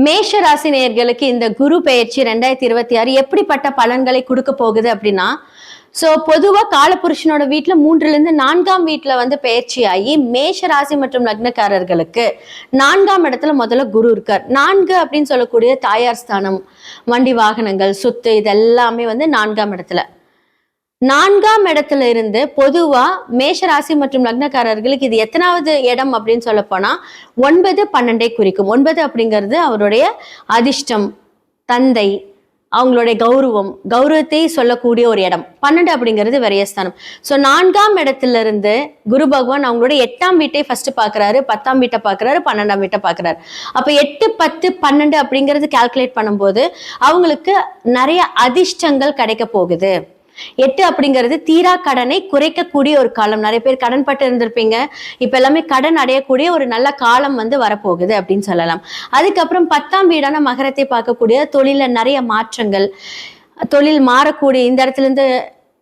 மேஷ ராசி நேயர்களுக்கு இந்த குரு பெயர்ச்சி 2026 எப்படிப்பட்ட பலன்களை கொடுக்க போகுது அப்படின்னா, பொதுவா காலபுருஷனோட வீட்டுல 3ல இருந்து 4ஆம் வீட்டுல வந்து பெயர்ச்சி ஆகி மேஷ ராசி மற்றும் லக்னக்காரர்களுக்கு 4ஆம் இடத்துல முதல்ல குரு இருக்கார். 4 அப்படின்னு சொல்லக்கூடிய தாயார் ஸ்தானம், வண்டி வாகனங்கள், சொத்து, இதெல்லாமே வந்து 4ஆம் இடத்துல. 4ஆம் இடத்துல இருந்து பொதுவா மேஷ ராசி மற்றும் லக்னக்காரர்களுக்கு இது எத்தனாவது இடம் அப்படின்னு சொல்ல போனா 9, 12 குறிக்கும். 9 அப்படிங்கிறது அவருடைய அதிர்ஷ்டம், தந்தை, அவங்களுடைய கௌரவத்தை சொல்லக்கூடிய ஒரு இடம். 12 அப்படிங்கிறது விரயஸ்தானம். 4ஆம் இடத்துல இருந்து குரு பகவான் அவங்களுடைய 8ஆம் வீட்டை ஃபர்ஸ்ட் பாக்குறாரு, 10ஆம் வீட்டை பாக்குறாரு, 12ஆம் வீட்டை பாக்குறாரு. அப்ப 8, 10, 12 அப்படிங்கிறது கால்குலேட் பண்ணும்போது அவங்களுக்கு நிறைய அதிர்ஷ்டங்கள் கிடைக்க போகுது. 8 அப்படிங்கிறது தீரா கடனை குறைக்கக்கூடிய ஒரு காலம். நிறைய பேர் கடன் பட்டு இருந்திருப்பீங்க, இப்ப எல்லாமே கடன் அடையக்கூடிய ஒரு நல்ல காலம் வந்து வரப்போகுது அப்படின்னு சொல்லலாம். அதுக்கப்புறம் 10ஆம் வீடான மகரத்தை பார்க்கக்கூடிய தொழில நிறைய மாற்றங்கள், தொழில் மாறக்கூடிய, இந்த இடத்துல இருந்து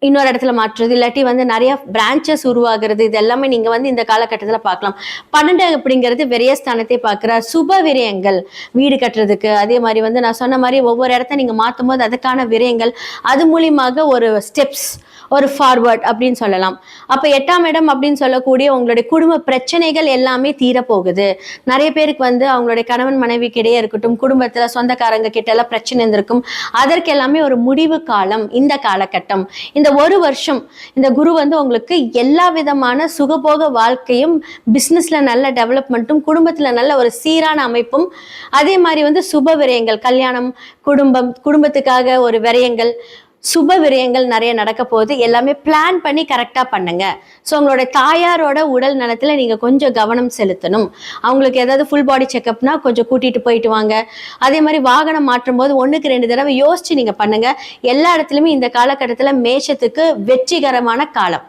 இன்னொரு இடத்துல மாற்றுறது, இல்லாட்டி வந்து நிறைய பிரான்ச்சஸ் உருவாகிறது, இது எல்லாமே நீங்க வந்து இந்த காலகட்டத்துல பார்க்கலாம். 12 அப்படிங்கிறது விரயஸ்தானத்தை பார்க்கிறார். சுப விரயங்கள், வீடு கட்டுறதுக்கு, அதே மாதிரி வந்து நான் சொன்ன மாதிரி ஒவ்வொரு இடத்த நீங்க மாற்றும் போது அதுக்கான விரயங்கள், அது மூலியமாக ஒரு ஸ்டெப்ஸ், ஒரு ஃபார்வர்ட் அப்படின்னு சொல்லலாம். அப்ப 8ஆம் இடம் அப்படின்னு சொல்லக்கூடிய உங்களுடைய குடும்ப பிரச்சனைகள் எல்லாமே தீரப்போகுது. நிறைய பேருக்கு வந்து அவங்களுடைய கணவன் மனைவிக்கு இடையே இருக்கட்டும், குடும்பத்துல சொந்தக்காரங்க கிட்ட எல்லாம் பிரச்சனை இருந்திருக்கும். அதற்கு எல்லாமே ஒரு முடிவு காலம் இந்த காலகட்டம். இந்த ஒரு வருஷம் இந்த குரு வந்து உங்களுக்கு எல்லா விதமான சுகபோக வாழ்க்கையும், பிசினஸ்ல நல்ல டெவலப்மெண்ட்டும், குடும்பத்துல நல்ல ஒரு சீரான அமைப்பும், அதே மாதிரி வந்து சுப விரயங்கள், கல்யாணம், குடும்பத்துக்காக ஒரு விரயங்கள், சுப விரயங்கள் நிறைய நடக்க போகுது. எல்லாமே பிளான் பண்ணி கரெக்டா பண்ணுங்க. உங்களோட தாயாரோட உடல் நலத்துல நீங்க கொஞ்சம் கவனம் செலுத்தணும். அவங்களுக்கு ஏதாவது ஃபுல் பாடி செக்அப்னா கொஞ்சம் கூட்டிட்டு போயிட்டு வாங்க. அதே மாதிரி வாகனம் மாற்றும் போது 1க்கு 2 தடவை யோசிச்சு நீங்க பண்ணுங்க. எல்லா இடத்துலயுமே இந்த காலகட்டத்துல மேஷத்துக்கு வெற்றிகரமான காலம்.